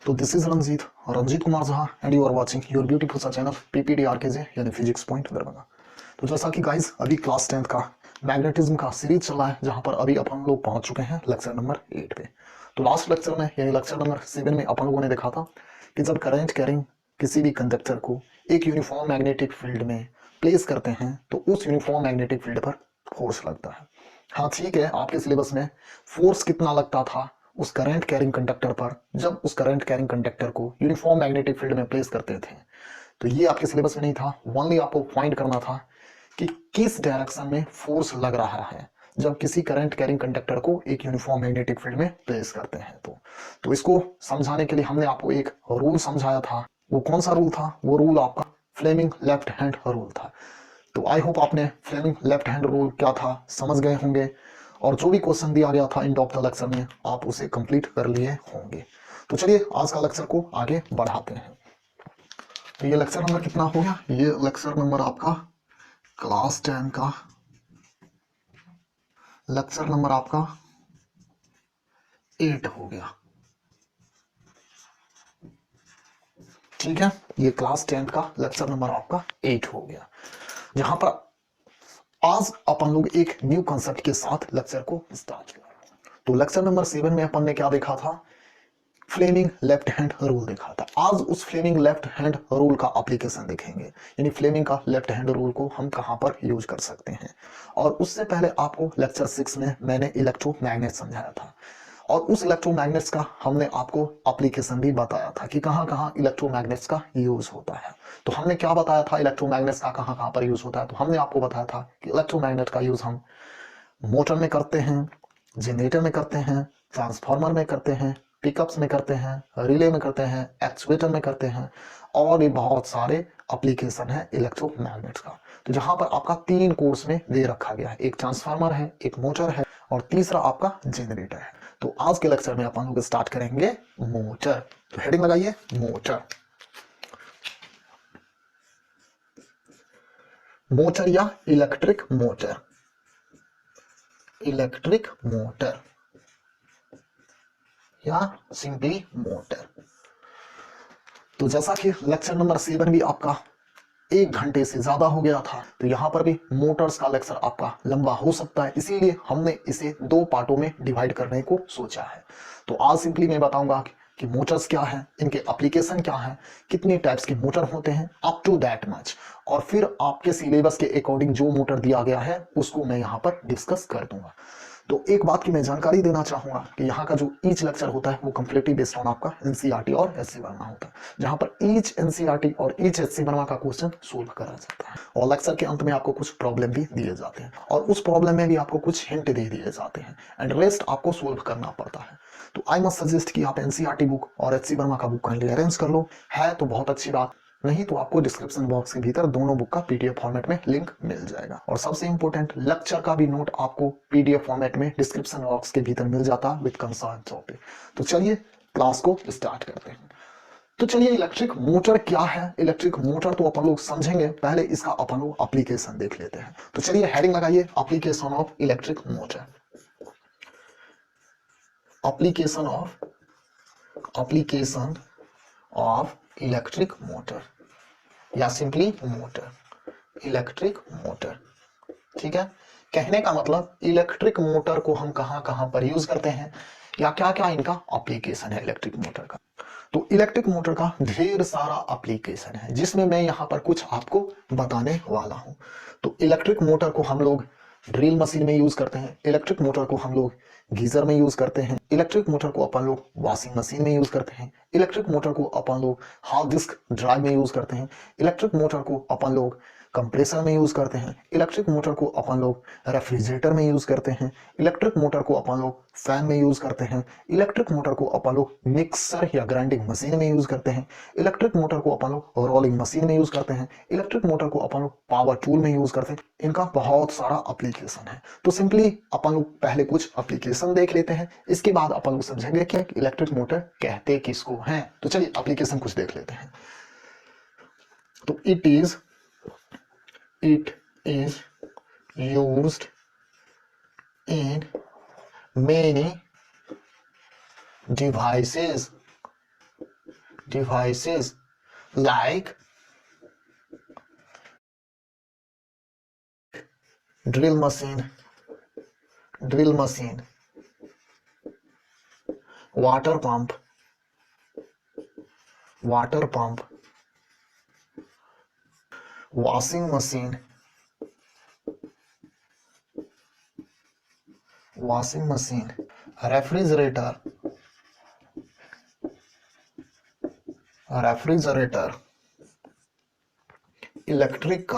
तो this is Ranjit Kumar Jha and you are watching your beautiful सा channel PPDRKJ यानी physics point Darbhanga. तो जैसा कि गाइस अभी क्लास 10th का मैग्नेटिज्म का सीरीज चल रहा है, जहां पर अभी अपन लोग पहुंच चुके हैं लेक्चर नंबर 8 पे। तो लास्ट लेक्चर में यानी लेक्चर नंबर 7 में अपन लोगों ने देखा था कि जब करंट कैरिंग किसी भी कंडक्टर को एक यूनिफॉर्म मैग्नेटिक फील्ड में प्लेस करते हैं तो उस यूनिफॉर्म मैग्नेटिक फील्ड पर फोर्स लगता है। हाँ ठीक है, आपके सिलेबस में फोर्स कितना लगता था उस करंट कैरिंग कंडक्टर पर जब उस करंट कैरिंग कंडक्टर को यूनिफॉर्म मैग्नेटिक फील्ड में प्लेस करते थे, तो ये आपके सिलेबस में नहीं था। ओनली आपको फाइंड करना था कि किस डायरेक्शन में फोर्स लग रहा है जब किसी करंट कैरिंग कंडक्टर को एक यूनिफॉर्म मैग्नेटिक फील्ड में प्लेस करते हैं। तो इसको समझाने के लिए हमने आपको एक रूल समझाया था। वो कौन सा रूल था? वो रूल आपका फ्लेमिंग लेफ्ट हैंड रूल था। तो आई होप आपने फ्लेमिंग लेफ्ट हैंड रूल क्या था समझ गए होंगे, और जो भी क्वेश्चन दिया गया था इन ऑफ द लेक्चर में आप उसे कंप्लीट कर लिए होंगे। तो चलिए आज का लेक्चर को आगे बढ़ाते हैं। तो ये लेक्चर नंबर कितना हो गया? ये लेक्चर नंबर आपका क्लास 10 का लेक्चर नंबर आपका 8 हो गया। ठीक है, ये क्लास 10 का लेक्चर नंबर आपका 8 हो गया, जहां पर आज अपन लोग एक न्यू कॉन्सेप्ट के साथ लेक्चर को स्टार्ट किया। तो लेक्चर नंबर 7 में अपन ने क्या देखा था? फ्लेमिंग लेफ्ट हैंड रूल देखा था। आज उस फ्लेमिंग लेफ्ट हैंड रूल का एप्लीकेशन देखेंगे, यानी फ्लेमिंग का लेफ्ट हैंड रूल को हम कहां पर यूज कर सकते हैं। और उससे पहले आपको लेक्चर 6 में मैंने इलेक्ट्रोमैग्नेट समझाया था, और उस इलेक्ट्रोमैग्नेट्स का हमने आपको एप्लीकेशन भी बताया था कि कहां कहां इलेक्ट्रोमैग्नेट्स का यूज होता है। तो हमने क्या बताया था इलेक्ट्रोमैग्नेट्स का कहां कहां पर यूज होता है? तो हमने आपको बताया था कि इलेक्ट्रोमैग्नेट का यूज हम मोटर में करते हैं, जनरेटर में करते हैं, ट्रांसफार्मर में करते हैं, पिकअप्स में करते हैं, रिले में करते हैं, एक्चुएटर में करते हैं, और भी बहुत सारे एप्लीकेशन है इलेक्ट्रोमैग्नेट्स का। तो जहां पर आपका 3 कोर्स में दे रखा गया है, एक ट्रांसफार्मर है, एक मोटर है, और तीसरा आपका जनरेटर है। तो आज के लेक्चर में अपन लोग स्टार्ट करेंगे मोटर। तो हेडिंग लगाइए मोटर। मोटर या इलेक्ट्रिक मोटर, इलेक्ट्रिक मोटर या सिंपली मोटर। तो जैसा कि लेक्चर नंबर 7 भी आपका 1 घंटे से ज्यादा हो गया था, तो यहां पर भी मोटर्स का लेक्चर आपका लंबा हो सकता है, इसीलिए हमने इसे 2 पार्टों में डिवाइड करने को सोचा है। तो आज सिंपली मैं बताऊंगा कि मोटर्स क्या है, इनके एप्लीकेशन क्या है, कितने टाइप्स के मोटर होते हैं, अप टू दैट मच। और फिर आपके सिलेबस के अकॉर्डिंग जो मोटर दिया गया है उसको मैं यहाँ पर डिस्कस कर दूंगा। तो एक बात की मैं जानकारी देना चाहूंगा कि यहाँ का जो ईच लेक्चर होता है वो कंप्लीटली बेस्ड ऑन आपका एनसीईआरटी और एससी वर्मा होता है, जहां पर ईच एनसीईआरटी और ईच एससी वर्मा का क्वेश्चन सोल्व करा जाता है, और लेक्चर के अंत में आपको कुछ प्रॉब्लम भी दिए जाते हैं, और उस प्रॉब्लम में भी आपको कुछ हिंट दे दिए जाते हैं, एंड रेस्ट आपको सोल्व करना पड़ता है। तो आई मस्ट सजेस्ट कि आप एनसीईआरटी बुक और एचसी वर्मा का बुक काइंडली अरेंज कर लो, है तो बहुत अच्छी बात, नहीं तो आपको डिस्क्रिप्शन बॉक्स के भीतर दोनों बुक का पीडीएफ फॉर्मेट में लिंक मिल जाएगा। और सबसे इंपॉर्टेंट, लेक्चर का भी नोट आपको पीडीएफ फॉर्मेट में डिस्क्रिप्शन बॉक्स के भीतर मिल जाता है विद कंसर्न टॉपिक। तो चलिए क्लास को स्टार्ट करते हैं। तो चलिए इलेक्ट्रिक मोटर क्या है, इलेक्ट्रिक मोटर तो अपन लोग समझेंगे, पहले इसका अपन लोग एप्लीकेशन देख लेते हैं। तो चलिए हेडिंग लगाइए application of electric motor. Application of electric motor या सिंपली मोटर, इलेक्ट्रिक मोटर। ठीक है, कहने का मतलब इलेक्ट्रिक मोटर को हम कहां कहां पर यूज करते हैं या क्या क्या इनका एप्लीकेशन है इलेक्ट्रिक मोटर का। तो इलेक्ट्रिक मोटर का ढेर सारा एप्लीकेशन है, जिसमें मैं यहां पर कुछ आपको बताने वाला हूं। तो इलेक्ट्रिक मोटर को हम लोग ड्रिल मशीन में यूज करते हैं, इलेक्ट्रिक मोटर को हम लोग गीजर में यूज करते हैं, इलेक्ट्रिक मोटर को अपन लोग वॉशिंग मशीन में यूज करते हैं, इलेक्ट्रिक मोटर को अपन लोग हार्ड डिस्क ड्राइव में यूज करते हैं, इलेक्ट्रिक मोटर को अपन लोग कंप्रेसर में यूज करते हैं, इलेक्ट्रिक मोटर को अपन लोग रेफ्रिजरेटर में यूज करते हैं, इलेक्ट्रिक मोटर को अपन लोग फैन में यूज करते हैं, इलेक्ट्रिक मोटर को अपन लोग मिक्सर या ग्राइंडिंग मशीन में यूज करते हैं, इलेक्ट्रिक मोटर को अपन लोग रोलिंग मशीन में यूज करते हैं, इलेक्ट्रिक मोटर को अपन लोग पावर टूल में यूज करते हैं। इनका बहुत सारा एप्लीकेशन है। तो सिंपली अपन लोग पहले कुछ एप्लीकेशन देख लेते हैं, इसके बाद अपन लोग समझेंगे कि इलेक्ट्रिक मोटर कहते किसको हैं। तो चलिए एप्लीकेशन कुछ देख लेते हैं। तो it is used in many devices devices like drill machine, water pump, washing machine, refrigerator, electric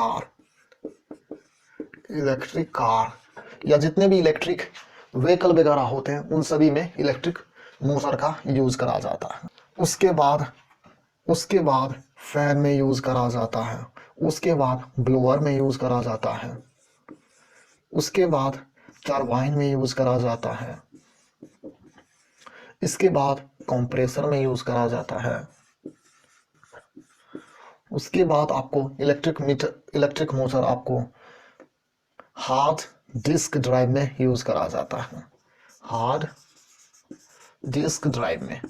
car या जितने भी इलेक्ट्रिक व्हीकल वगैरह होते हैं उन सभी में इलेक्ट्रिक मोटर का यूज करा जाता है। उसके बाद फैन में यूज करा जाता है, उसके बाद ब्लोअर में यूज करा जाता है, उसके बाद टरबाइन में यूज करा जाता है, इसके बाद कंप्रेसर में यूज करा जाता है, उसके बाद आपको इलेक्ट्रिक मोटर आपको हार्ड डिस्क ड्राइव में यूज करा जाता है, हार्ड डिस्क ड्राइव में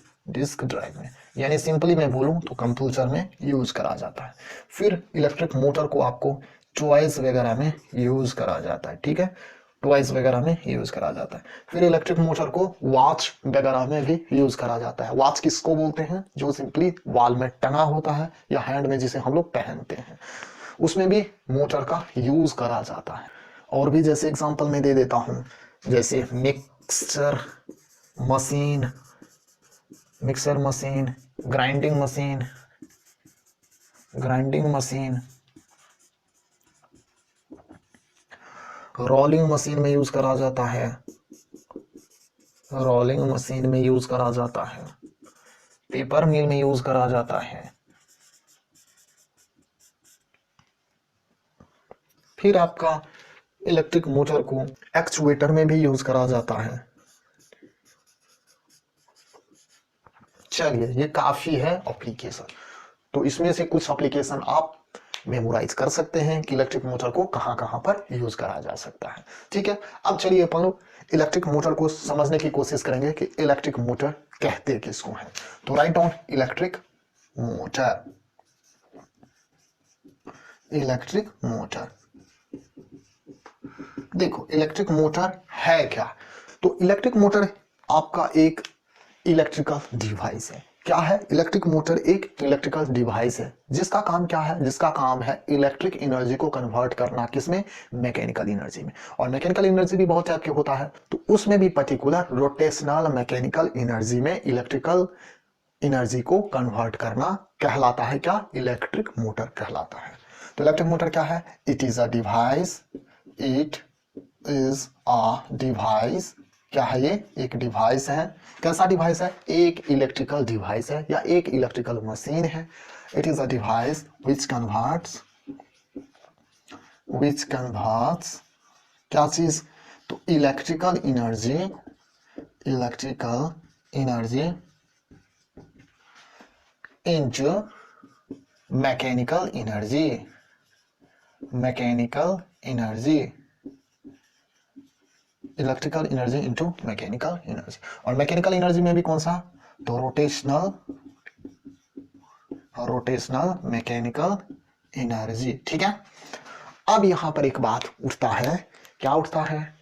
यानी सिंपली मैं बोलूं तो कंप्यूटर में यूज करा जाता है। फिर इलेक्ट्रिक मोटर को आपको टॉयज वगैरह में यूज करा जाता है, ठीक है, टॉयज वगैरह में यूज करा जाता है। फिर इलेक्ट्रिक मोटर को वॉच वगैरह में भी यूज करा जाता है। वॉच किसको बोलते हैं? जो सिंपली वॉल में टंगा होता है या हैंड में जिसे हम लोग पहनते हैं, उसमें भी मोटर का यूज करा जाता है। और भी जैसे एग्जांपल मैं दे देता हूं, जैसे mixer machine, grinding machine, rolling machine में यूज करा जाता है, पेपर मिल में यूज करा जाता है। फिर आपका इलेक्ट्रिक मोटर को एक्चुएटर में भी यूज करा जाता है। चलिए, ये काफी है एप्लीकेशन, तो इसमें से कुछ एप्लीकेशन आप मेमोराइज कर सकते हैं कि इलेक्ट्रिक मोटर को कहां कहां पर यूज करा जा सकता है। ठीक है, अब चलिए अपन लोग इलेक्ट्रिक मोटर को समझने की कोशिश करेंगे कि इलेक्ट्रिक मोटर कहते किसको हैं। तो राइट डाउन इलेक्ट्रिक मोटर। देखो इलेक्ट्रिक मोटर है क्या? तो इलेक्ट्रिक मोटर आपका एक इलेक्ट्रिकल डिवाइस है। क्या है? इलेक्ट्रिक मोटर एक इलेक्ट्रिकल डिवाइस है जिसका काम क्या है? जिसका काम है इलेक्ट्रिक एनर्जी को कन्वर्ट करना, किसमें? मैकेनिकल एनर्जी में। और मैकेनिकल एनर्जी भी बहुत टाइप के होता है, तो उसमें भी पर्टिकुलर रोटेशनल मैकेनिकल एनर्जी में इलेक्ट्रिकल एनर्जी को कन्वर्ट करना कहलाता है क्या? इलेक्ट्रिक मोटर कहलाता है। तो इलेक्ट्रिक मोटर क्या है? इट इज अ डिवाइस, क्या है ये? एक डिवाइस है। कैसा डिवाइस है? एक इलेक्ट्रिकल डिवाइस है या एक इलेक्ट्रिकल मशीन है। It is a device which converts क्या चीज? तो electrical energy into mechanical energy electrical energy into mechanical energy. और मैकेनिकल एनर्जी में भी कौन सा? तो रोटेशनल मैकेनिकल एनर्जी। ठीक है, अब यहां पर एक बात उठता है, क्या उठता है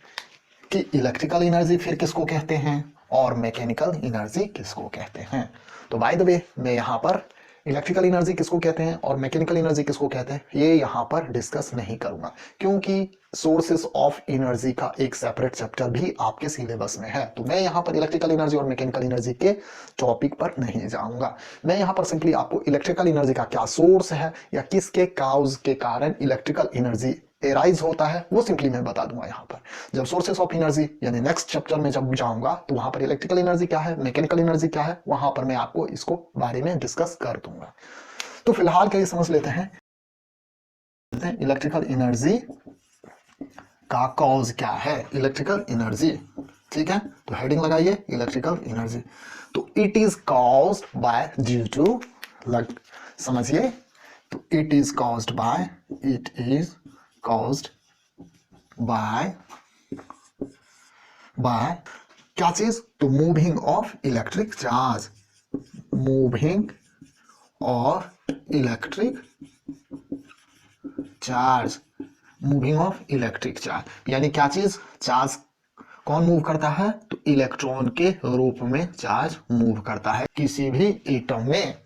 कि इलेक्ट्रिकल एनर्जी फिर किसको कहते हैं और मैकेनिकल एनर्जी किसको कहते हैं। तो बाय द वे मैं यहां पर इलेक्ट्रिकल एनर्जी किसको कहते हैं और मैकेनिकल एनर्जी किसको कहते हैं ये यहां पर डिस्कस नहीं करूंगा, क्योंकि सोर्सेस ऑफ एनर्जी का एक सेपरेट चैप्टर भी आपके सिलेबस में है। तो मैं यहां पर इलेक्ट्रिकल एनर्जी और मैकेनिकल एनर्जी के टॉपिक पर नहीं जाऊंगा। मैं यहां पर सिंपली आपको इलेक्ट्रिकल एनर्जी का क्या सोर्स है या किसके काउज के कारण इलेक्ट्रिकल एनर्जी एराइज होता है वो सिंपली मैं बता दूंगा। यहाँ पर जब सोर्सेस ऑफ एनर्जी यानी नेक्स्ट चैप्टर में जब जाऊंगा तो वहां पर इलेक्ट्रिकल एनर्जी क्या है, मैकेनिकल एनर्जी क्या है, वहां पर मैं आपको इसको बारे में डिस्कस कर दूंगा। तो फिलहाल के लिए समझ लेते हैं इलेक्ट्रिकल एनर्जी का कॉज क्या है। इलेक्ट्रिकल एनर्जी, ठीक है, तो हेडिंग लगाइए इलेक्ट्रिकल एनर्जी। तो it is caused by due to, समझिए, तो इट इज कॉज्ड बाय क्या चीज? तो moving of electric charge, moving और electric charge, moving of electric charge, यानी क्या चीज, चार्ज कौन मूव करता है, तो इलेक्ट्रॉन के रूप में चार्ज मूव करता है किसी भी एटम में।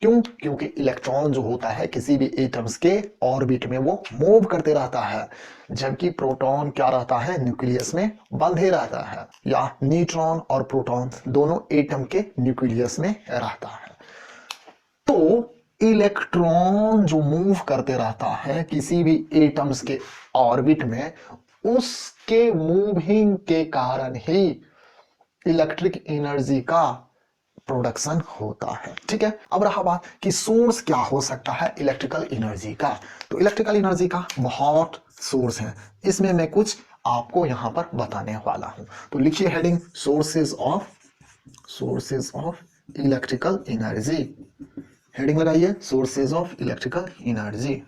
क्यों, क्योंकि इलेक्ट्रॉन जो होता है किसी भी एटम्स के ऑर्बिट में वो मूव करते रहता है, जबकि प्रोटॉन क्या रहता है, न्यूक्लियस में बंधे रहता है, या न्यूट्रॉन और प्रोटॉन दोनों एटम के न्यूक्लियस में रहता है। तो इलेक्ट्रॉन जो मूव करते रहता है किसी भी एटम्स के ऑर्बिट में, उसके मूविंग के कारण ही इलेक्ट्रिक एनर्जी का प्रोडक्शन होता है। ठीक है, अब रहा बात कि सोर्स क्या हो सकता है इलेक्ट्रिकल एनर्जी का। तो इलेक्ट्रिकल एनर्जी का बहुत सोर्स है, इसमें मैं कुछ आपको यहां पर बताने वाला हूं। तो लिखिए heading, sources of electrical energy. Heading लगाइए, सोर्सेज ऑफ इलेक्ट्रिकल एनर्जी।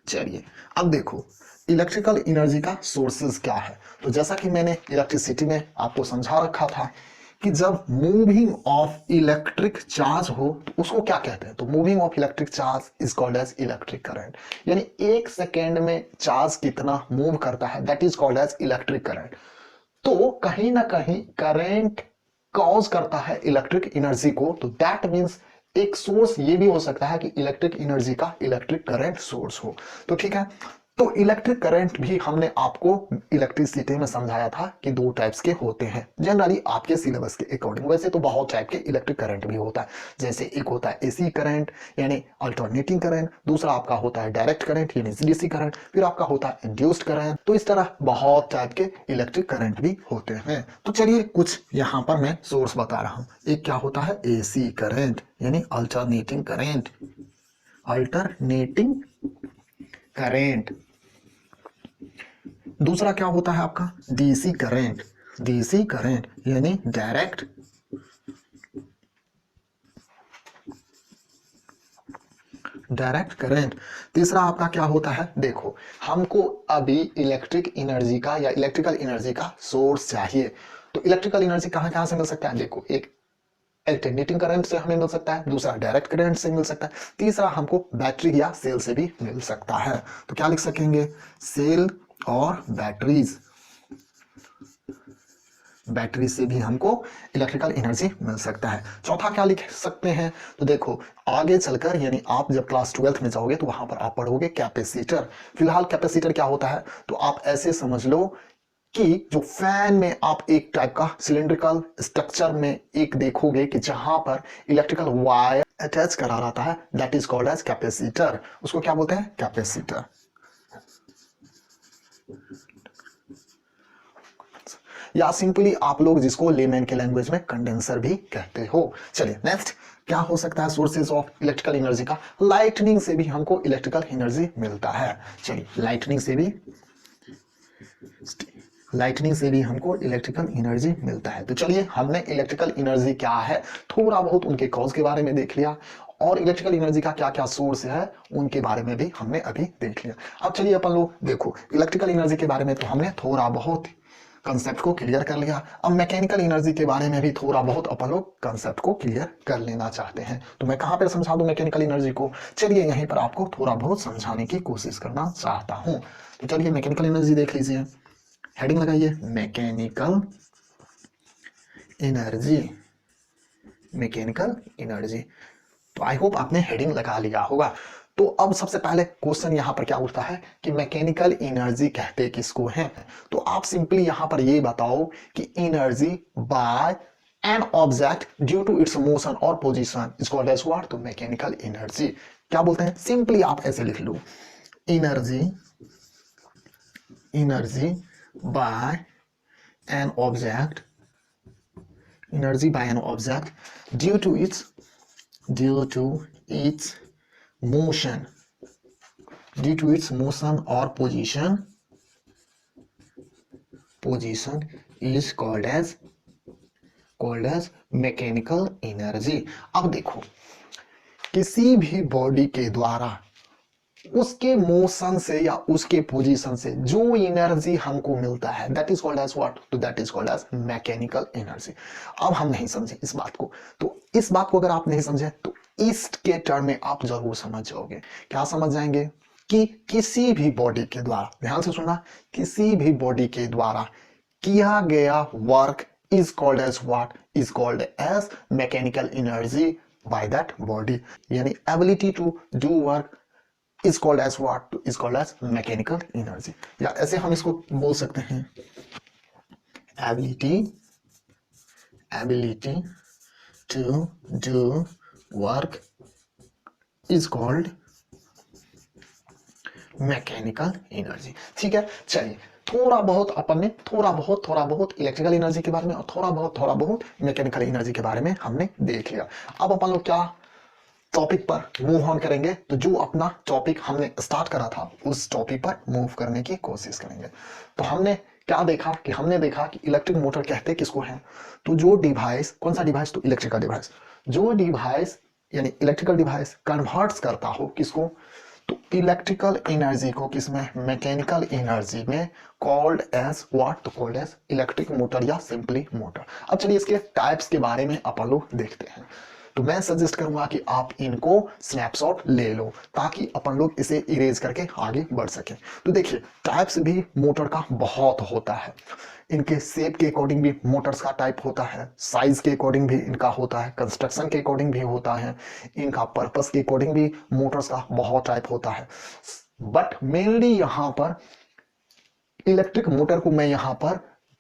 चलिए अब देखो इलेक्ट्रिकल एनर्जी का सोर्सेज क्या है। तो जैसा कि मैंने इलेक्ट्रिसिटी में आपको समझा रखा था कि जब मूविंग ऑफ इलेक्ट्रिक चार्ज हो तो उसको क्या कहते हैं, तो moving of electric charge is called as electric current, यानी एक सेकेंड में चार्ज कितना मूव करता है, that is called as electric current. तो कहीं ना कहीं करंट कॉज करता है इलेक्ट्रिक एनर्जी को, तो दैट मीन्स एक सोर्स ये भी हो सकता है कि इलेक्ट्रिक एनर्जी का इलेक्ट्रिक करंट सोर्स हो। तो ठीक है, तो इलेक्ट्रिक करंट भी हमने आपको इलेक्ट्रिसिटी में समझाया था कि दो टाइप्स के होते हैं जनरली आपके सिलेबस के अकॉर्डिंग। वैसे तो बहुत टाइप के इलेक्ट्रिक करंट भी होता है, जैसे एक होता है एसी करंट यानी अल्टरनेटिंग करंट, दूसरा आपका होता है डायरेक्ट करंट यानी डीसी करंट, फिर आपका होता है इंड्यूस्ड करंट। तो इस तरह बहुत टाइप के इलेक्ट्रिक करंट भी होते हैं। तो चलिए कुछ यहाँ पर मैं सोर्स बता रहा हूँ। एक क्या होता है एसी करंट यानी अल्टरनेटिंग करंट, अल्टरनेटिंग करंट। दूसरा क्या होता है आपका डीसी करंट, डीसी करंट यानी डायरेक्ट करंट। तीसरा आपका क्या होता है, देखो हमको अभी इलेक्ट्रिक एनर्जी का या इलेक्ट्रिकल एनर्जी का सोर्स चाहिए, तो इलेक्ट्रिकल एनर्जी कहां कहां से मिल सकता है, देखो एक अल्टरनेटिंग करंट से हमें मिल सकता है, दूसरा डायरेक्ट करंट से मिल सकता है, तीसरा हमको बैटरी या सेल से भी मिल सकता है। तो क्या लिख सकेंगे, सेल और बैटरीज, बैटरी से भी हमको इलेक्ट्रिकल एनर्जी मिल सकता है। चौथा क्या लिख सकते हैं, तो देखो आगे चलकर यानी आप जब क्लास 12th में जाओगे तो वहां पर आप पढ़ोगे कैपेसिटर। फिलहाल कैपेसिटर क्या होता है, तो आप ऐसे समझ लो कि जो फैन में आप एक टाइप का सिलेंड्रिकल स्ट्रक्चर में एक देखोगे कि जहां पर इलेक्ट्रिकल वायर अटैच करा रहता है, that is called as capacitor. उसको क्या बोलते हैं, कैपेसिटर। या सिंपली आप लोग जिसको लेमैन के लैंग्वेज में कंडेंसर भी कहते हो। चलिए नेक्स्ट क्या हो सकता है सोर्सेज ऑफ इलेक्ट्रिकल एनर्जी का, लाइटनिंग से भी हमको इलेक्ट्रिकल एनर्जी मिलता है। चलिए लाइटनिंग से भी हमको इलेक्ट्रिकल एनर्जी मिलता है। तो चलिए हमने इलेक्ट्रिकल एनर्जी क्या है थोड़ा बहुत उनके कॉज के बारे में देख लिया, और इलेक्ट्रिकल एनर्जी का क्या क्या सोर्स है उनके बारे में भी हमने अभी देख लिया। अब चलिए अपन लोग देखो इलेक्ट्रिकल एनर्जी के बारे में तो हमने थोड़ा बहुत कंसेप्ट को क्लियर कर लिया। अब मैकेनिकल एनर्जी के बारे में भी थोड़ा बहुत अपन लोग कंसेप्ट को क्लियर कर लेना चाहते हैं। तो मैं कहां पर समझा दूं मैकेनिकल एनर्जी को, चलिए यहीं पर आपको थोड़ा बहुत समझाने की कोशिश करना चाहता हूं। तो चलिए मैकेनिकल एनर्जी देख लीजिए, हेडिंग लगाइए मैकेनिकल एनर्जी, मैकेनिकल एनर्जी। तो आई होप आपने हेडिंग लगा लिया होगा। तो अब सबसे पहले क्वेश्चन यहां पर क्या उठता है कि मैकेनिकल एनर्जी कहते किसको हैं। तो आप सिंपली यहां पर ये बताओ कि energy by an object due to its motion और position is called as what, तो मैकेनिकल एनर्जी। क्या बोलते हैं, सिंपली आप ऐसे लिख लो, energy by an object, energy by an object due to its motion, due to its motion or position is called as mechanical energy. अब देखो किसी भी बॉडी के द्वारा उसके मोशन से या उसके पोजीशन से जो एनर्जी हमको मिलता है that is called as what, तो that is called as mechanical energy. अब हम नहीं समझे इस बात को, तो इस बात को अगर आप नहीं समझे तो ईस्ट के टर्म में आप जरूर समझ जाओगे। क्या समझ जाएंगे कि किसी भी बॉडी के द्वारा, ध्यान से सुनना, किसी भी बॉडी के द्वारा किया गया work is called as what? Is called as mechanical energy by that body. यानी ability to do work is called as what? Is called as mechanical energy. या ऐसे हम इसको बोल सकते हैं, ability to do work is called mechanical energy. ठीक है, चलिए थोड़ा बहुत अपन ने थोड़ा बहुत इलेक्ट्रिकल एनर्जी के बारे में और थोड़ा बहुत मैकेनिकल एनर्जी के बारे में हमने देख लिया। अब अपन लोग क्या टॉपिक पर मूव ऑन करेंगे, तो जो अपना टॉपिक हमने स्टार्ट करा था उस टॉपिक पर मूव करने की कोशिश करेंगे। तो हमने क्या देखा कि हमने देखा कि इलेक्ट्रिक मोटर कहते किसको है, तो जो डिवाइस, कौन सा डिवाइस, तो इलेक्ट्रिकल डिवाइस, जो डिवाइस यानी इलेक्ट्रिकल डिवाइस कन्वर्ट्स करता हो किसको, तो इलेक्ट्रिकल एनर्जी को किसमें, मैकेनिकल एनर्जी में, कॉल्ड एज व्हाट, तो कॉल्ड एज इलेक्ट्रिक मोटर या सिंपली मोटर। अब चलिए इसके टाइप्स के बारे में अपन लोग देखते हैं। तो मैं सजेस्ट करूंगा कि आप इनको स्नैपशॉट ले लो ताकि अपन लोग इसे इरेज करके आगे बढ़ सके। तो देखिए टाइप्स भी मोटर का बहुत होता है, इनके शेप के अकॉर्डिंग भी मोटर्स का टाइप होता है, साइज के अकॉर्डिंग भी इनका होता है, कंस्ट्रक्शन के अकॉर्डिंग भी होता है, इनका पर्पस के अकॉर्डिंग भी मोटर्स का बहुत टाइप होता है। बट मेनली यहां पर इलेक्ट्रिक मोटर को मैं यहां पर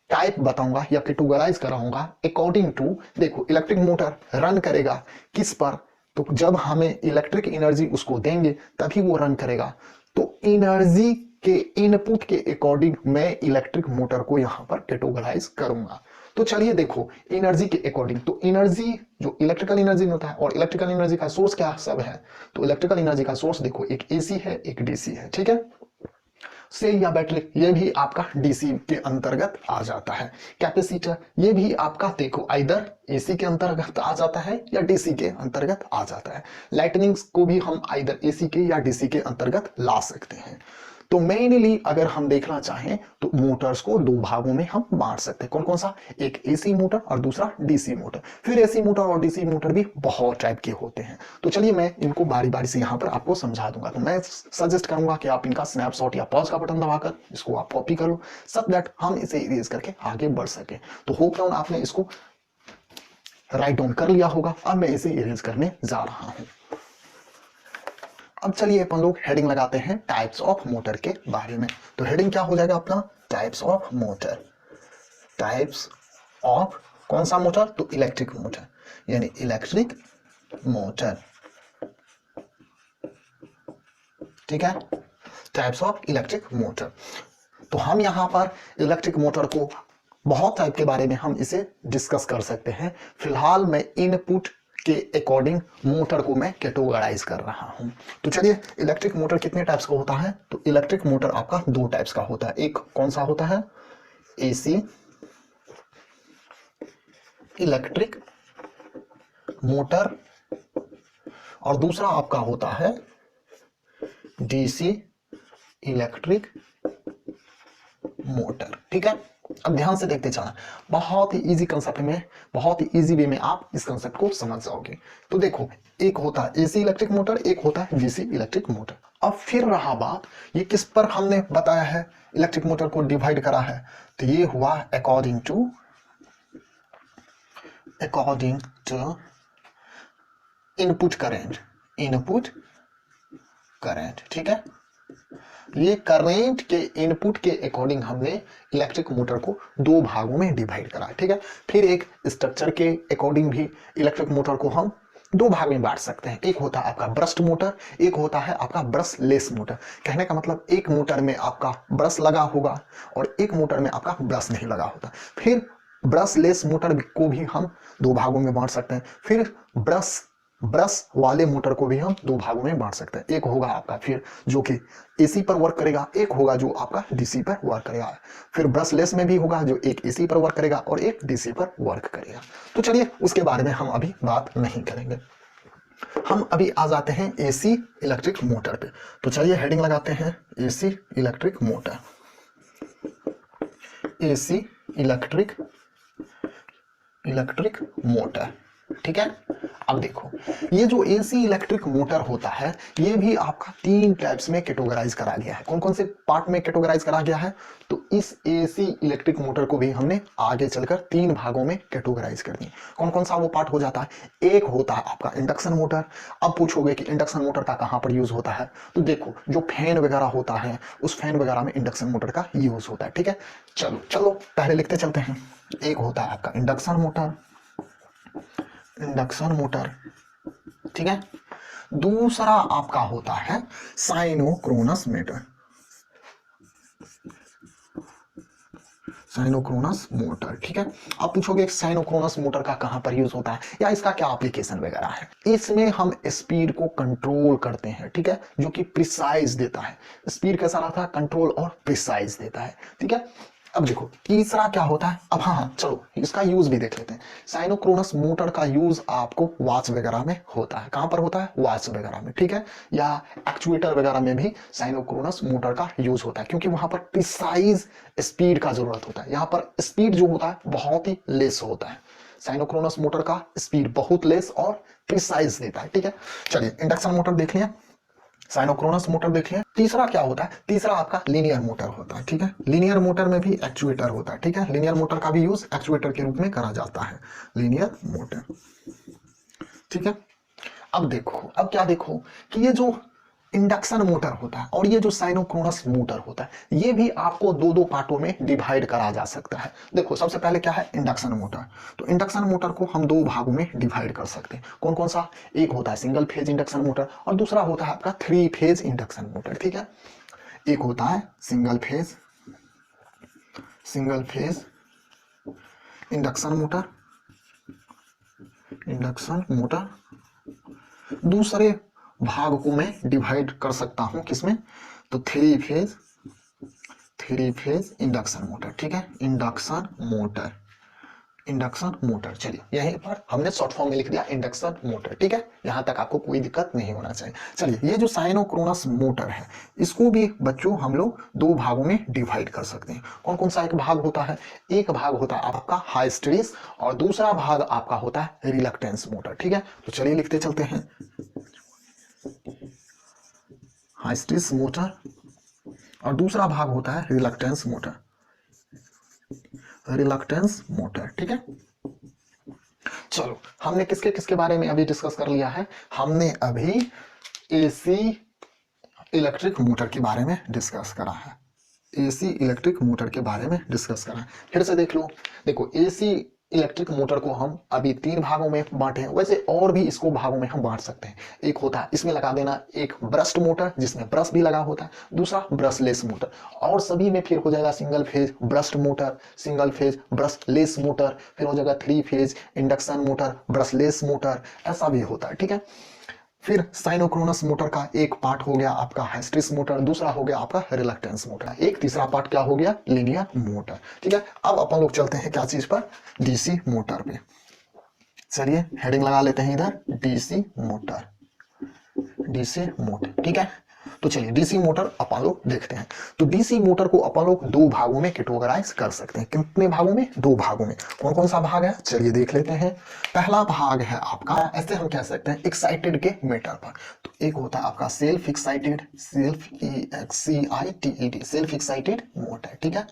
टाइप बताऊंगा या कैटेगराइज कराऊंगा अकॉर्डिंग टू, देखो इलेक्ट्रिक मोटर रन करेगा किस पर, तो जब हमें इलेक्ट्रिक एनर्जी उसको देंगे तभी वो रन करेगा। तो एनर्जी के इनपुट के अकॉर्डिंग मैं इलेक्ट्रिक मोटर को यहां पर कैटेगराइज करूंगा। तो चलिए देखो एनर्जी के अकॉर्डिंग, तो एनर्जी जो इलेक्ट्रिकल एनर्जी में होता है, और इलेक्ट्रिकल एनर्जी का सोर्स क्या सब है, तो इलेक्ट्रिकल एनर्जी का सोर्स देखो एक एसी है एक डीसी है, ठीक है, सेल या बैटरी ये भी आपका डीसी के अंतर्गत आ जाता है। कैपेसिटर ये भी आपका देखो आइदर एसी के अंतर्गत आ जाता है या डीसी के अंतर्गत आ जाता है। लाइटनिंग को भी हम आइदर एसी के या डीसी के अंतर्गत ला सकते हैं। तो मेनली अगर हम देखना चाहें तो मोटर्स को दो भागों में हम बांट सकते हैं, कौन कौन सा, एक एसी मोटर और दूसरा डीसी मोटर। फिर एसी मोटर और डीसी मोटर भी बहुत टाइप के होते हैं। तो चलिए मैं इनको बारी बारी से यहाँ पर आपको समझा दूंगा। तो मैं सजेस्ट करूंगा कि आप इनका स्नैपशॉट या पॉज का बटन दबाकर इसको आप कॉपी कर लो, सो दैट हम इसे इरेज करके आगे बढ़ सके। तो होप डाउन आपने इसको राइट डाउन कर लिया होगा। अब मैं इसे इरेज करने जा रहा हूं। अब चलिए अपन लोग हेडिंग लगाते हैं टाइप्स ऑफ मोटर के बारे में। तो हेडिंग क्या हो जाएगा अपना, types of motor. Types of कौन सा मोटर, तो इलेक्ट्रिक मोटर, यानी इलेक्ट्रिक मोटर, ठीक है, टाइप्स ऑफ इलेक्ट्रिक मोटर। तो हम यहां पर इलेक्ट्रिक मोटर को बहुत टाइप के बारे में हम इसे डिस्कस कर सकते हैं। फिलहाल मैं इनपुट के अकॉर्डिंग मोटर को मैं कैटेगराइज कर रहा हूं। तो चलिए इलेक्ट्रिक मोटर कितने टाइप्स का होता है, तो इलेक्ट्रिक मोटर आपका दो टाइप्स का होता है। एक कौन सा होता है, एसी इलेक्ट्रिक मोटर, और दूसरा आपका होता है डीसी इलेक्ट्रिक मोटर, ठीक है। अब ध्यान से देखते जाना, बहुत ही इजी कंसेप्ट में, बहुत ही इजी वे में आप इस कंसेप्ट को समझ जाओगे। तो देखो एक होता है एसी इलेक्ट्रिक मोटर, एक होता है डीसी इलेक्ट्रिक मोटर। अब फिर रहा बात ये किस पर हमने बताया है इलेक्ट्रिक मोटर को डिवाइड करा है, तो ये हुआ अकॉर्डिंग टू इनपुट करंट, ठीक है। ये करंट के इनपुट के अकॉर्डिंग हमने इलेक्ट्रिक मोटर को दो भागों में डिवाइड करा, ठीक है। फिर एक स्ट्रक्चर के अकॉर्डिंग भी इलेक्ट्रिक मोटर को हम दो भाग में बांट सकते हैं। एक होता है आपका ब्रश्ड मोटर, एक होता है आपका ब्रशलेस मोटर। कहने का मतलब एक मोटर में आपका ब्रश लगा होगा और एक मोटर में आपका ब्रश नहीं लगा होता। फिर ब्रशलेस मोटर को भी हम दो भागों में बांट सकते हैं। फिर ब्रश वाले मोटर को भी हम दो भागों में बांट सकते हैं। एक होगा आपका फिर जो कि एसी पर वर्क करेगा, एक होगा जो आपका डीसी पर वर्क करेगा। फिर ब्रशलेस में भी होगा जो एक एसी पर वर्क करेगा और एक डीसी पर वर्क करेगा। तो चलिए उसके बारे में हम अभी बात नहीं करेंगे, हम अभी आ जाते हैं एसी इलेक्ट्रिक मोटर पे। तो चलिए हेडिंग लगाते हैं AC electric motor. AC electric motor, ठीक है। अब देखो, ये जो एसी इलेक्ट्रिक मोटर होता है ये भी आपका तीन टाइप्स में कैटेगराइज करा गया है। कौन कौन से पार्ट में कैटेगराइज करा गया है? तो इस एसी इलेक्ट्रिक मोटर को भी हमने आगे चलकर तीन भागों में कैटेगराइज कर दी। कौन कौन सा वो पार्ट हो जाता है? एक होता है आपका इंडक्शन मोटर। अब पूछोगे कि इंडक्शन मोटर का कहां पर यूज होता है, तो देखो जो फैन वगैरह होता है उस फैन वगैरह में इंडक्शन मोटर का यूज होता है। ठीक है, चलो चलो पहले लिखते चलते हैं। एक होता है आपका इंडक्शन मोटर, इंडक्शन मोटर, ठीक है। दूसरा आपका होता है साइनोक्रोनस मोटर, साइनोक्रोनस मोटर, ठीक है। आप पूछोगे साइनोक्रोनस मोटर का कहां पर यूज होता है या इसका क्या एप्लीकेशन वगैरह है? इसमें हम स्पीड को कंट्रोल करते हैं, ठीक है, जो कि प्रिसाइज देता है। स्पीड कैसा रहता है? कंट्रोल और प्रिसाइज देता है, ठीक है। अब देखो तीसरा क्या होता है। अब हाँ चलो इसका यूज भी देख लेते हैं। साइनोक्रोनस मोटर का यूज आपको वॉच वगैरह में होता है। कहां पर होता है? वॉच वगैरह में, ठीक है, या एक्चुएटर वगैरह में भी साइनोक्रोनस मोटर का यूज होता है, क्योंकि वहां पर प्रिसाइज स्पीड का जरूरत होता है। यहां पर स्पीड जो होता है बहुत ही लेस होता है। साइनोक्रोनस मोटर का स्पीड बहुत लेस और प्रिसाइज देता है, ठीक है। चलिए इंडक्शन मोटर देख लिया, साइनोक्रोनस मोटर देखिए। तीसरा क्या होता है? तीसरा आपका लीनियर मोटर होता है, ठीक है। लीनियर मोटर में भी एक्चुएटर होता है, ठीक है। लीनियर मोटर का भी यूज एक्चुएटर के रूप में करा जाता है, लीनियर मोटर, ठीक है। अब देखो, अब क्या देखो कि ये जो इंडक्शन मोटर होता है और ये जो साइनोक्रोनस मोटर होता है ये भी आपको दो दो पार्टों में डिवाइड करा जा सकता है। देखो सबसे पहले क्या है? Induction motor. तो इंडक्शन मोटर को हम दो भागों में डिवाइड कर सकते हैं। कौन कौन सा? एक होता है सिंगल फेज इंडक्शन मोटर और दूसरा होता है आपका थ्री फेज इंडक्शन मोटर, ठीक है। एक होता है single phase, single phase induction motor, induction motor. दूसरे भाग को मैं डिवाइड कर सकता हूं किसमें? तो three phase, three phase induction motor, ठीक है। Induction motor, induction motor. चलिए यहीं पर हमने शॉर्ट फॉर्म में लिख दिया इंडक्शन मोटर, ठीक है। यहां तक आपको कोई दिक्कत नहीं होना चाहिए। चलिए ये जो साइनोक्रोनस मोटर है इसको भी बच्चों हम लोग दो भागों में डिवाइड कर सकते हैं। कौन कौन सा एक भाग होता है? एक भाग होता है आपका हाइस्टेरिस और दूसरा भाग आपका होता है रिलक्टेंस मोटर, ठीक है। तो चलिए लिखते चलते हैं, हाइस्टेरिस मोटर और दूसरा भाग होता है रिलक्टेंस मोटर, रिलक्टेंस मोटर, ठीक है। चलो हमने किसके किसके बारे में अभी डिस्कस कर लिया है? हमने अभी एसी इलेक्ट्रिक मोटर के बारे में डिस्कस करा है, एसी इलेक्ट्रिक मोटर के बारे में डिस्कस करा है। फिर से देख लो, देखो एसी इलेक्ट्रिक मोटर को हम अभी तीन भागों में बांटे हैं, वैसे और भी इसको भागों में हम बांट सकते हैं। एक होता है इसमें लगा देना एक ब्रस्ट मोटर जिसमें ब्रश भी लगा होता है, दूसरा ब्रशलेस मोटर, और सभी में फिर हो जाएगा single phase burst motor, single phase brushless motor, फिर हो जाएगा three phase induction motor, brushless motor, ऐसा भी होता है, ठीक है। फिर साइनोक्रोनस मोटर का एक पार्ट हो गया आपका हिस्टेरिस मोटर, दूसरा हो गया आपका रिलक्टेंस मोटर, एक तीसरा पार्ट क्या हो गया? लीनियर मोटर, ठीक है। अब अपन लोग चलते हैं क्या चीज पर? डीसी मोटर पे। चलिए हेडिंग लगा लेते हैं इधर, डीसी मोटर, डीसी मोटर, ठीक है। तो चलिए डीसी मोटर अपन लोग देखते हैं। तो डीसी मोटर को अपन लोग दो भागों में कैटेगराइज कर सकते हैं। कितने भागों में? दो भागों में। कौन कौन सा भाग है? चलिए देख लेते हैं। पहला भाग है आपका, ऐसे हम कह सकते हैं एक्साइटेड के मीटर पर। तो एक होता है आपका self excited, self EXCITED, self excited motor, ठीक है।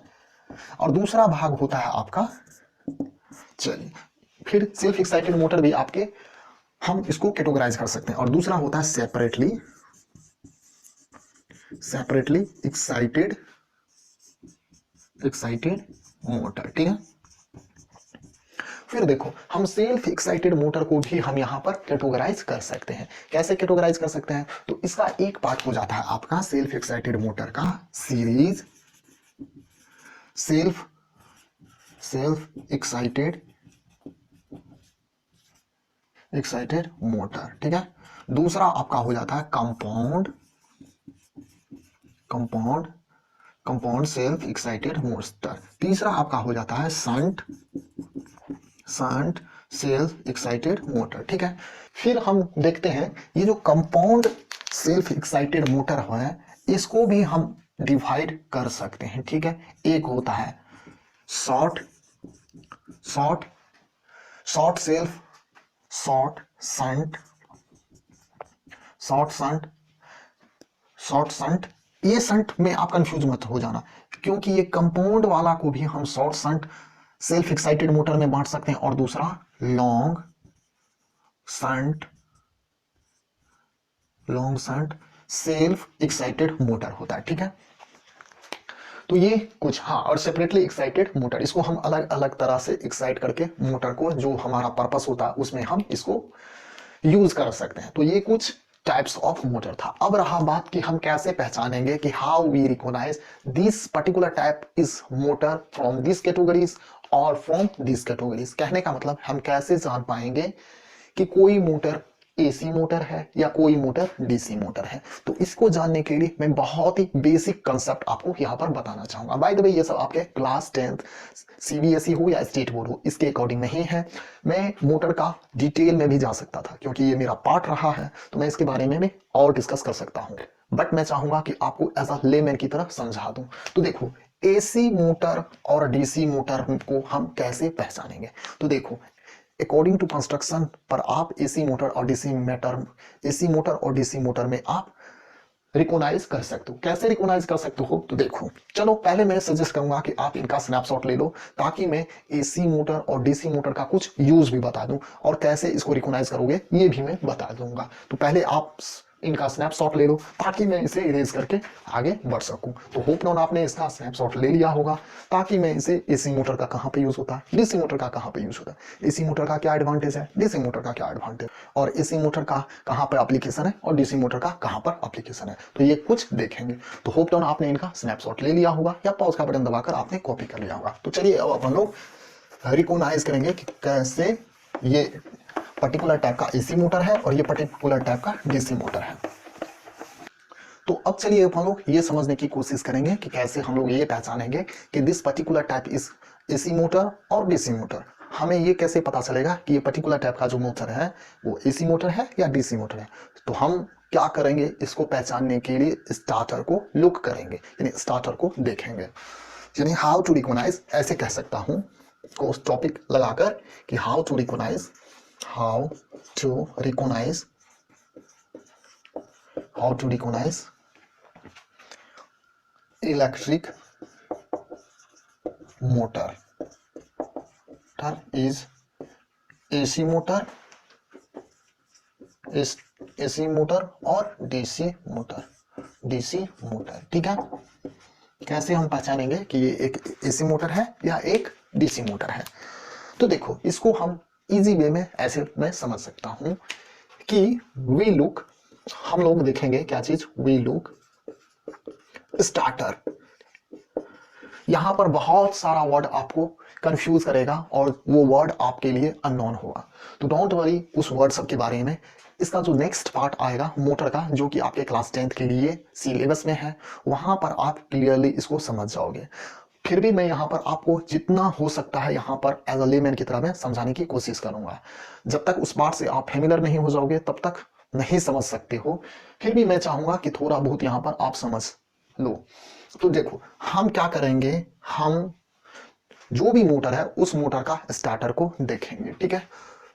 और दूसरा भाग होता है आपका, चलिए फिर सेल्फ एक्साइटेड मोटर भी आपके हम इसको कैटेगराइज कर सकते हैं। और दूसरा होता है separately, separately excited, excited motor, ठीक है। फिर देखो हम सेल्फ एक्साइटेड मोटर को भी हम यहां पर कैटेगराइज कर सकते हैं। कैसे कैटेगराइज कर सकते हैं? तो इसका एक पार्ट हो जाता है आपका सेल्फ एक्साइटेड मोटर का series, self self excited, excited motor, ठीक है। दूसरा आपका हो जाता है compound, compound, compound self excited motor. तीसरा आपका हो जाता है shunt, shunt self excited motor, ठीक है। फिर हम देखते हैं ये जो कंपाउंड सेल्फ एक्साइटेड मोटर है इसको भी हम डिवाइड कर सकते हैं, ठीक है। एक होता है short, short, short self, short shunt, short shunt, short shunt. ये शंट में आप कंफ्यूज मत हो जाना, क्योंकि ये कंपाउंड वाला को भी हम short shunt self excited motor में बांट सकते हैं, और दूसरा long shunt, long shunt self excited motor होता है। ठीक है, तो ये कुछ, हाँ, और सेपरेटली एक्साइटेड मोटर, इसको हम अलग अलग तरह से एक्साइट करके मोटर को, जो हमारा पर्पस होता है उसमें हम इसको यूज कर सकते हैं। तो ये कुछ टाइप्स ऑफ मोटर था। अब रहा बात कि हम कैसे पहचानेंगे कि how we recognise this particular type is motor from this categories और फ्रॉम दिस कैटेगरीज। कहने का मतलब हम कैसे जान पाएंगे कि कोई मोटर एसी मोटर है या कोई मोटर डीसी मोटर है। तो इसको जानने के लिए मैं बहुत ही बेसिक कंसेप्ट आपको यहाँ पर बताना चाहूंगा। बाय द वे ये सब आपके क्लास 10th सीबीएसई हो या स्टेट बोर्ड हो इसके अकॉर्डिंग नहीं है। मैं मोटर का डिटेल में भी जा सकता था, क्योंकि ये मेरा पार्ट रहा है, तो मैं इसके बारे में भी और डिस्कस कर सकता हूँ, बट मैं चाहूंगा कि आपको एज अ लेमैन की तरह समझा दूं। तो देखो, एसी मोटर और डीसी मोटर को हम कैसे पहचानेंगे। तो देखो, अकॉर्डिंग टू कंस्ट्रक्शन पर आप एसी मोटर और डीसी मोटर, एसी मोटर और डीसी मोटर में आप रिकॉग्नाइज कर सकते हो। कैसे रिकॉग्नाइज कर सकते हो, तो देखो, चलो पहले मैं सजेस्ट करूंगा कि आप इनका स्नैपशॉट ले लो, ताकि मैं एसी मोटर और डीसी मोटर का कुछ यूज भी बता दूं, और कैसे इसको रिकॉग्नाइज करोगे ये भी मैं बता दूंगा। तो पहले आप इनका स्नैपशॉट ले लो, ताकि मैं इसे इरेज करके आगे बढ़ सकूं। तो होप नाउ आपने इसका स्नैपशॉट ले लिया होगा, ताकि मैं इसे एसी मोटर का कहां पे यूज होता है, डीसी मोटर का कहां पे यूज होता है, एसी मोटर का क्या एडवांटेज है, डीसी मोटर का क्या एडवांटेज, और एसी मोटर का कहां पर एप्लीकेशन है और डीसी मोटर का कहां पर एप्लीकेशन है। तो ये कुछ देखेंगे। तो होप नाउ आपने इनका स्नैपशॉट ले लिया होगा, या पॉज का बटन दबाकर आपने कॉपी कर लिया होगा। तो चलिए अब अपन लोग रिकॉग्नाइज करेंगे कि कैसे ये पर्टिकुलर टाइप का एसी मोटर है और ये पर्टिकुलर टाइप का डीसी मोटर है। तो अब चलिए हम लोग ये समझने की कोशिश करेंगे कि कैसे हम लोग ये पहचानेंगे कि this particular type is AC motor और डीसी मोटर। हमें ये कैसे पता चलेगा कि ये पर्टिकुलर टाइप का जो मोटर है वो एसी मोटर है या डीसी मोटर है। तो हम क्या करेंगे, इसको पहचानने के लिए स्टार्टर को लुक करेंगे, यानी स्टार्टर को देखेंगे, यानी हाउ टू रिकॉग्नाइज, ऐसे कह सकता हूं को टॉपिक लगाकर कि how to recognise, how to recognise, how to recognise electric motor is AC motor, is AC motor और DC मोटर, DC मोटर। ठीक है, कैसे हम पहचानेंगे कि ये एक AC मोटर है या एक DC मोटर है। तो देखो, इसको हम इजी वे में ऐसे मैं समझ सकता हूं कि वी लुक, हम लोग देखेंगे क्या चीज, वी लुक स्टार्टर। यहां पर बहुत सारा वर्ड आपको कंफ्यूज करेगा और वो वर्ड आपके लिए अननोन होगा, तो डोंट वरी उस वर्ड सब के बारे में। इसका जो नेक्स्ट पार्ट आएगा मोटर का, जो कि आपके क्लास 10th के लिए सिलेबस में है, वहां पर आप क्लियरली इसको समझ जाओगे। फिर भी मैं यहाँ पर आपको जितना हो सकता है यहाँ पर एज अ लेमैन की तरह मैं समझाने की कोशिश करूंगा। जब तक उस पार्ट से आप फेमिलर नहीं हो जाओगे तब तक नहीं समझ सकते हो। फिर भी मैं चाहूंगा कि थोड़ा बहुत यहाँ पर आप समझ लो। तो देखो, हम क्या करेंगे, हम जो भी मोटर है उस मोटर का स्टार्टर को देखेंगे। ठीक है,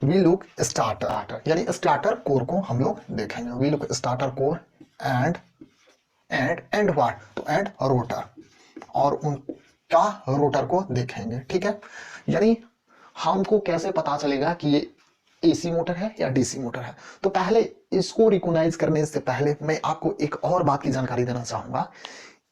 वी लुक स्टार्टर, यानी स्टार्टर कोर को हम लोग देखेंगे। We look starter core and what, तो एंड रोटर, और उनका रोटर को देखेंगे। ठीक है, यानी हमको कैसे पता चलेगा कि ये एसी मोटर है या डीसी मोटर है। तो पहले इसको रिकॉग्नाइज करने से पहले मैं आपको एक और बात की जानकारी देना चाहूंगा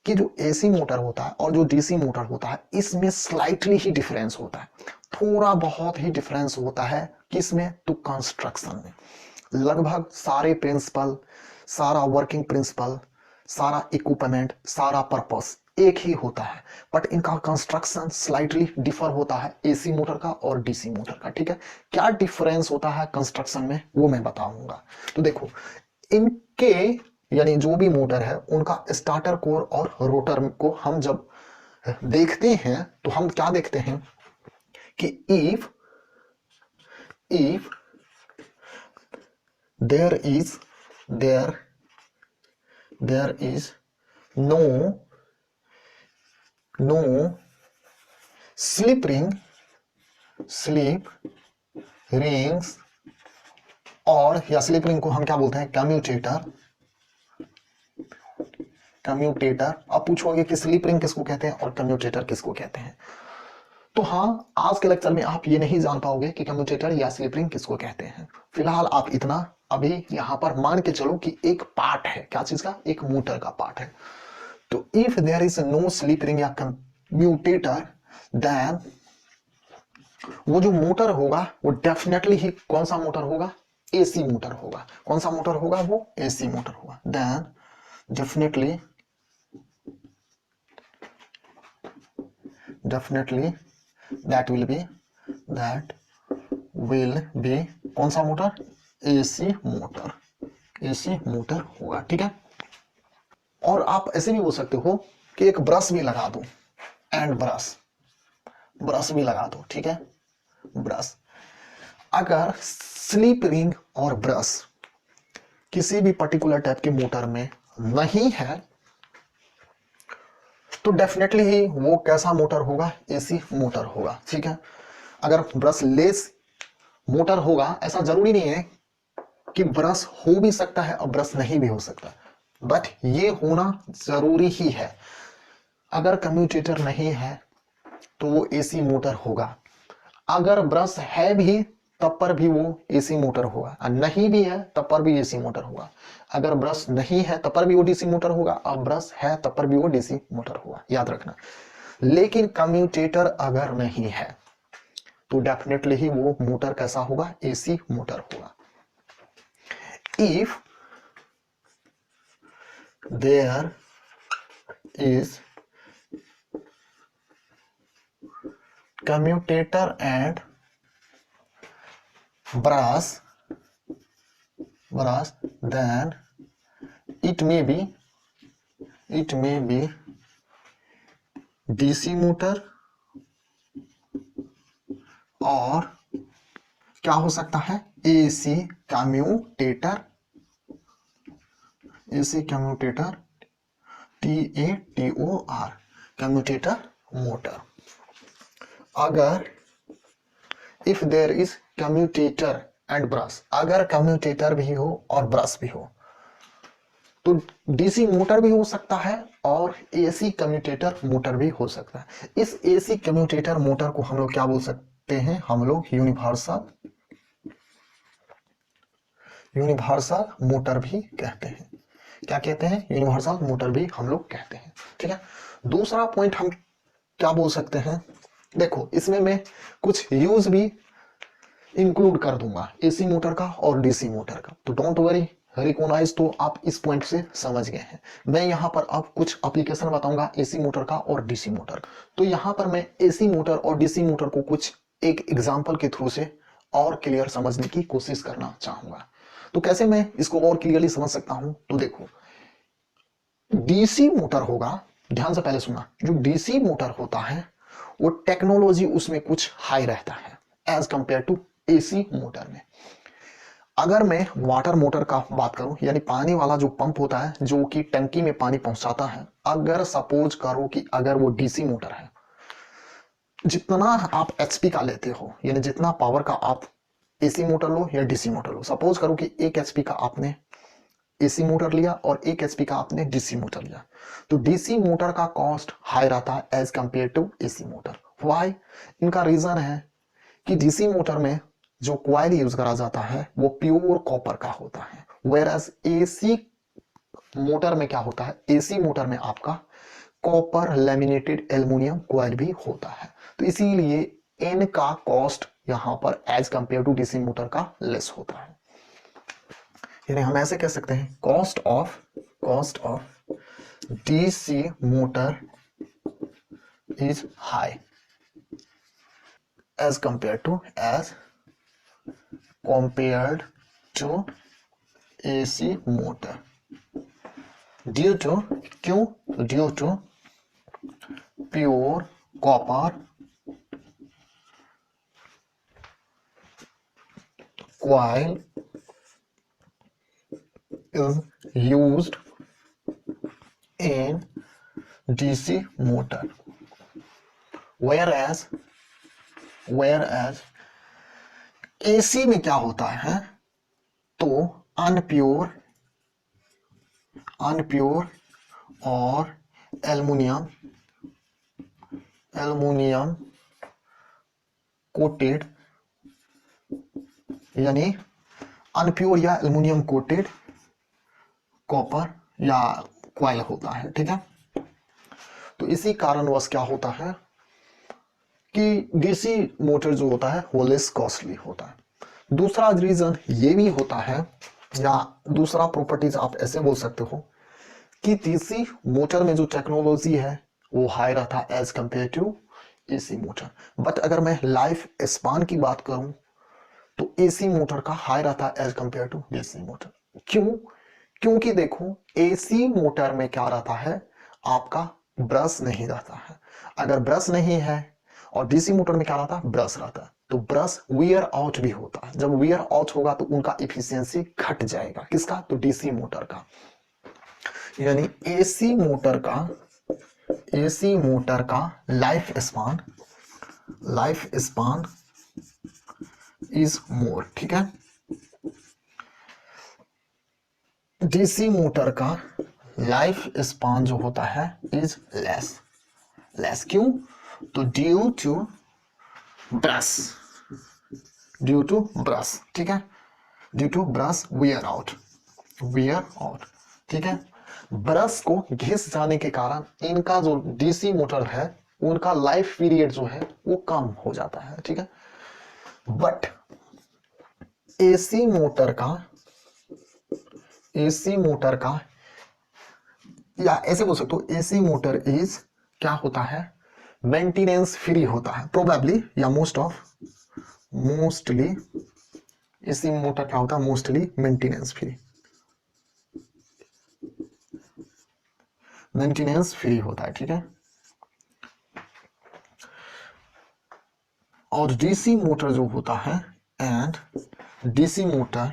कि जो एसी मोटर होता है और जो डीसी मोटर होता है, इसमें स्लाइटली ही डिफरेंस होता है, थोड़ा बहुत ही डिफरेंस होता है। किसमें, तो कंस्ट्रक्शन में। लगभग सारे प्रिंसिपल, सारा वर्किंग प्रिंसिपल, सारा इक्विपमेंट, सारा पर्पस एक ही होता है, बट इनका कंस्ट्रक्शन स्लाइटली डिफर होता है एसी मोटर का और डीसी मोटर का। ठीक है, क्या डिफरेंस होता है कंस्ट्रक्शन में वो मैं बताऊंगा। तो देखो, इनके यानी जो भी मोटर है उनका स्टार्टर कोर और रोटर को हम जब देखते हैं तो हम क्या देखते हैं कि if there is no slip rings और या स्लिप रिंग को हम क्या बोलते हैं, कम्यूटेटर। कम्यूटेटर। अब पूछोगे कि स्लिप रिंग किसको कहते हैं और कम्यूटेटर किसको कहते हैं, तो हाँ, आज के लेक्चर में आप ये नहीं जान पाओगे कि कम्यूटेटर या स्लिप रिंग किसको कहते हैं। फिलहाल आप इतना अभी यहां पर मान के चलो कि एक पार्ट है, क्या चीज का, एक मोटर का पार्ट है। तो if there is no slip ring या कम्यूटेटर, देन वो जो मोटर होगा वो डेफिनेटली ही कौन सा मोटर होगा, एसी मोटर होगा। कौन सा मोटर होगा, वो एसी मोटर होगा। Then definitely that will be कौन सा motor, AC motor. AC motor होगा, ठीक है। और आप ऐसे भी बोल सकते हो कि एक ब्रश भी लगा दो, एंड ब्रश भी लगा दो, ठीक है, ब्रश। अगर स्लिप रिंग और ब्रश किसी भी पर्टिकुलर टाइप के मोटर में नहीं है तो डेफिनेटली ही वो कैसा मोटर होगा, एसी मोटर होगा, ठीक है। अगर ब्रश लेस मोटर होगा, ऐसा जरूरी नहीं है कि ब्रश हो भी सकता है और ब्रश नहीं भी हो सकता, बट ये होना जरूरी ही है। अगर कम्यूटेटर नहीं है तो वो एसी मोटर होगा। अगर ब्रश है भी तब पर भी वो एसी मोटर होगा, और नहीं भी है तब पर भी एसी मोटर होगा। अगर ब्रश नहीं है तब पर भी वो डीसी मोटर होगा, और ब्रश है तब पर भी वो डीसी मोटर होगा, याद रखना। लेकिन कम्यूटेटर अगर नहीं है तो डेफिनेटली ही वो मोटर कैसा होगा, एसी मोटर होगा। If there is commutator and brush, then it may be DC motor, और क्या हो सकता है, AC commutator. TATOR, commutator motor. अगर if there is commutator and brush, अगर कम्यूटेटर भी हो और ब्रश भी हो तो डीसी मोटर भी हो सकता है और एसी कम्यूटेटर मोटर भी हो सकता है। इस एसी कम्यूटेटर मोटर को हम लोग क्या बोल सकते हैं, हम लोग यूनिवर्सल मोटर भी कहते हैं। क्या कहते हैं, यूनिवर्सल मोटर भी हम लोग कहते हैं, ठीक है। दूसरा पॉइंट हम क्या बोल सकते हैं, देखो इसमें मैं कुछ यूज भी इंक्लूड कर दूंगा, एसी मोटर का और डीसी मोटर का, तो डोंट वरी, रिकॉग्नाइज, तो आप इस पॉइंट से समझ गए हैं। मैं यहां पर अब कुछ एप्लीकेशन बताऊंगा एसी मोटर का और डीसी मोटर का। तो यहां पर मैं एसी मोटर और डीसी मोटर को कुछ एक एग्जांपल के थ्रू से और क्लियर समझने की कोशिश करना चाहूंगा। तो कैसे मैं इसको और क्लियरली समझ सकता हूं, तो देखो डीसी मोटर होगा, ध्यान से पहले सुनना, जो डीसी मोटर होता है वो टेक्नोलॉजी उसमें कुछ हाई रहता है as compare to AC motor में। अगर मैं वाटर मोटर का बात करूं, यानी पानी वाला जो पंप होता है जो कि टंकी में पानी पहुंचाता है, अगर सपोज करो कि अगर वो डीसी मोटर है, जितना आप एचपी का लेते हो, यानी जितना पावर का आप एसी मोटर लो या डीसी मोटर लो, सपोज करो कि 1 एचपी का आपने एसी मोटर लिया और 1 एचपी का आपने डीसी मोटर लिया, तो डीसी मोटर का कॉस्ट हाई रहता है as compare to AC motor. Why? इनका रीजन है कि डीसी मोटर में जो क्वाइल यूज करा जाता है वो प्योर कॉपर का होता है, वेयरएज एसी मोटर में क्या होता है, एसी मोटर में आपका कॉपर लैमिनेटेड एल्युमिनियम क्वाइल भी होता है। तो इसीलिए इनका कॉस्ट यहां पर as compare to DC motor का लेस होता है। यानी हम ऐसे कह सकते हैं cost of DC motor is high as compare to AC motor due to pure copper coil is used in DC motor, whereas AC में क्या होता है, तो अनप्योर और एल्युमिनियम कोटेड, यानी अनप्योर या एल्युमिनियम कोटेड कॉपर या क्वाइल होता है। ठीक है, तो इसी कारणवश क्या होता है कि डीसी मोटर जो होता है वो लेस कॉस्टली होता है। दूसरा रीजन ये भी होता है, या दूसरा प्रॉपर्टीज आप ऐसे बोल सकते हो कि डीसी मोटर में जो टेक्नोलॉजी है वो हाई रहता है as compare to AC motor. But अगर मैं लाइफ स्पान की बात करूं तो एसी मोटर का हाई रहता है as compare to DC motor. क्यों? क्योंकि देखो एसी मोटर में क्या रहता है, आपका ब्रश नहीं रहता है। अगर ब्रश नहीं है, और डीसी मोटर में क्या रहता है, ब्रश रहता है, तो ब्रश वियर आउट भी होता है। जब वियर आउट होगा तो उनका इफिशियंसी घट जाएगा। किसका? तो डीसी मोटर का। यानी एसी मोटर का लाइफ स्पान इज मोर। ठीक है, डीसी मोटर का लाइफ स्पान जो होता है इज लेस। क्यों? तो ड्यू टू ब्रश। ठीक है, due to brush wear out. ठीक है, ब्रश को घिस जाने के कारण इनका जो डीसी मोटर है उनका लाइफ पीरियड जो है वो कम हो जाता है। ठीक है, बट एसी मोटर का या ऐसे बोल सकते हो एसी मोटर इज क्या होता है, मेंटेनेंस फ्री होता है प्रोबेबली, या मोस्टली एसी मोटर क्या होता है, मोस्टली मेंटेनेंस फ्री होता है। ठीक है, और डीसी मोटर जो होता है, and DC motor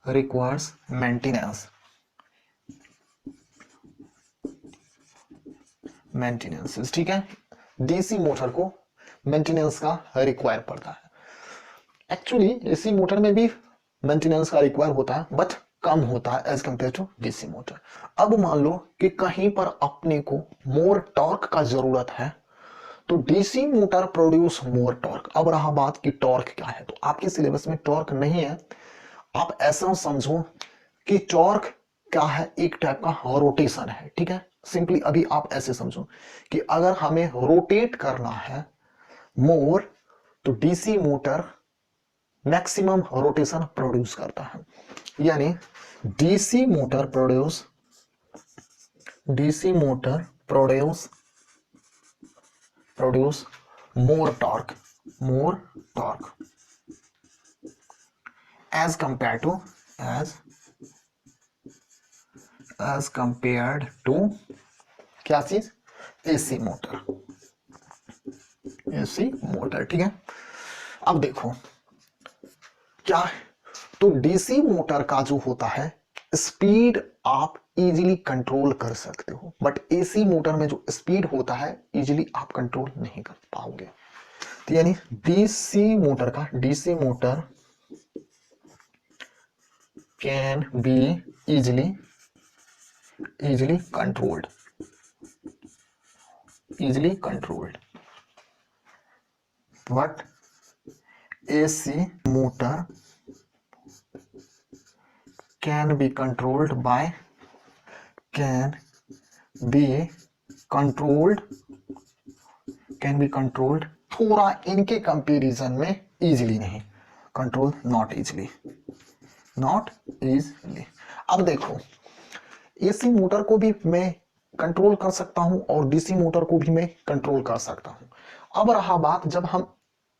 requires maintenance. ठीक है, डीसी मोटर को मेंटेनेंस का रिक्वायर पड़ता है। एक्चुअली एसी मोटर में भी मेंटेनेंस का रिक्वायर होता है बट कम होता है as compare to DC motor. अब मान लो कि कहीं पर अपने को मोर टॉर्क का जरूरत है तो DC motor produce more torque. अब रहा बात कि टॉर्क क्या है, तो आपके सिलेबस में टॉर्क नहीं है। आप ऐसा समझो कि टॉर्क क्या है, एक टाइप का रोटेशन है। ठीक है, सिंपली अभी आप ऐसे समझो कि अगर हमें रोटेट करना है मोर, तो DC motor maximum rotation produce करता है। यानी DC motor produce more torque as compared to क्या चीज, एसी मोटर। ठीक है, अब देखो क्या है, तो डीसी मोटर का जो होता है स्पीड आप इजीली कंट्रोल कर सकते हो, बट एसी मोटर में जो स्पीड होता है इजीली आप कंट्रोल नहीं कर पाओगे। तो यानी DC motor can be easily controlled but AC motor can be controlled थोड़ा इनके कंपैरिजन में इजीली नहीं, कंट्रोल नॉट इजीली। अब देखो एसी मोटर को भी मैं कंट्रोल कर सकता हूं और डीसी मोटर को भी मैं कंट्रोल कर सकता हूं। अब रहा बात, जब हम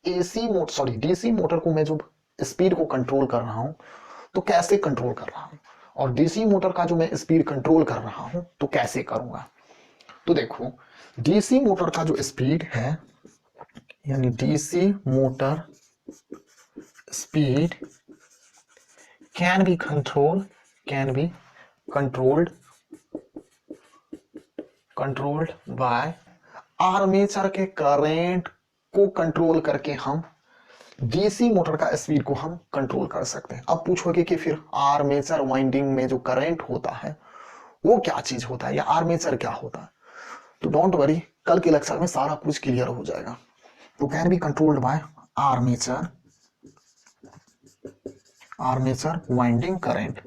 डीसी मोटर को मैं जो स्पीड को कंट्रोल कर रहा हूं तो कैसे कंट्रोल कर रहा हूं, और डीसी मोटर का जो मैं स्पीड कंट्रोल कर रहा हूं तो कैसे करूंगा। तो देखो डीसी मोटर का जो स्पीड है, यानी DC motor speed can be controlled bye armature के करेंट को कंट्रोल करके हम डीसी मोटर का स्पीड को हम कंट्रोल कर सकते हैं। अब पूछोगे कि फिर आर्मेचर वाइंडिंग में जो करंट होता है वो क्या चीज होता है या आर्मेचर क्या होता है, तो डोंट वरी, कल के लेक्चर में सारा कुछ क्लियर हो जाएगा। तो can be controlled bye armature winding current.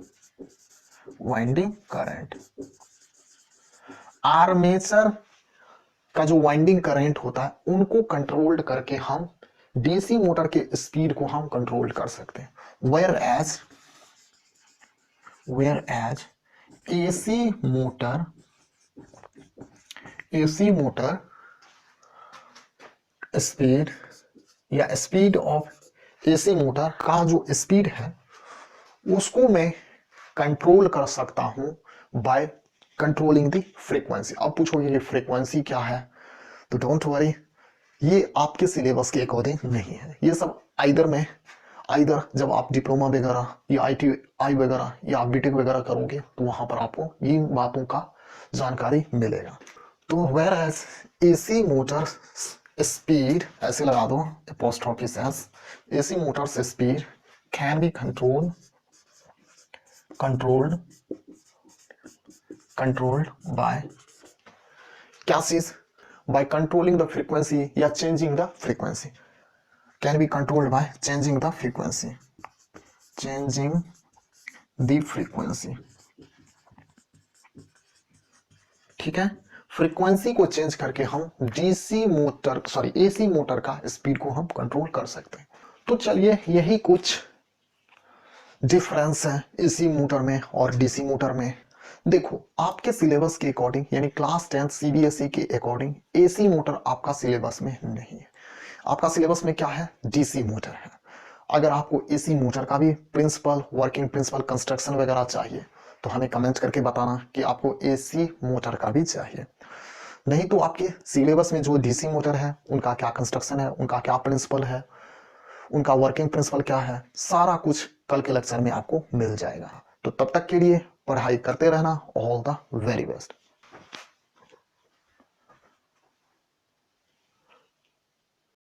Armature का जो वाइंडिंग करंट होता है उनको कंट्रोल्ड करके हम डीसी मोटर के स्पीड को हम कंट्रोल कर सकते हैं। Whereas AC motor speed या स्पीड ऑफ एसी मोटर का जो स्पीड है उसको मैं कंट्रोल कर सकता हूं बाय कंट्रोलिंग द फ्रीक्वेंसी। अब पूछोगे ये फ्रीक्वेंसी क्या है, तो डोंट वरी, ये आपके सिलेबस के अकॉर्डिंग नहीं है। ये सब आइदर जब आप डिप्लोमा वगैरह या ITI वगैरह या आप बीटेक वगैरह करोगे तो वहां पर आपको इन बातों का जानकारी मिलेगा। तो whereas AC motor speed, ऐसे लगा दो अपोस्ट्रोफिस एस, एसी मोटर से speed can be controlled by क्या चीज, by controlling the frequency या changing the frequency, can be controlled by changing the frequency, ठीक है। फ्रीक्वेंसी को चेंज करके हम एसी मोटर का स्पीड को हम कंट्रोल कर सकते हैं। तो चलिए यही कुछ डिफरेंस है एसी मोटर में और डीसी मोटर में। देखो आपके सिलेबस के अकॉर्डिंग यानी क्लास 10 CBSE के अकॉर्डिंग एसी मोटर आपका सिलेबस में नहीं है। आपका सिलेबस में क्या है, डीसी मोटर है। अगर आपको एसी मोटर का भी प्रिंसिपल, वर्किंग प्रिंसिपल, कंस्ट्रक्शन वगैरह चाहिए तो हमें कमेंट करके बताना कि आपको एसी मोटर का भी चाहिए। नहीं तो आपके सिलेबस में जो डीसी मोटर है उनका क्या कंस्ट्रक्शन है, उनका क्या प्रिंसिपल है, उनका वर्किंग प्रिंसिपल क्या है, सारा कुछ कल के लेक्चर में आपको मिल जाएगा। तो तब तक के लिए पढ़ाई करते रहना। All the very best.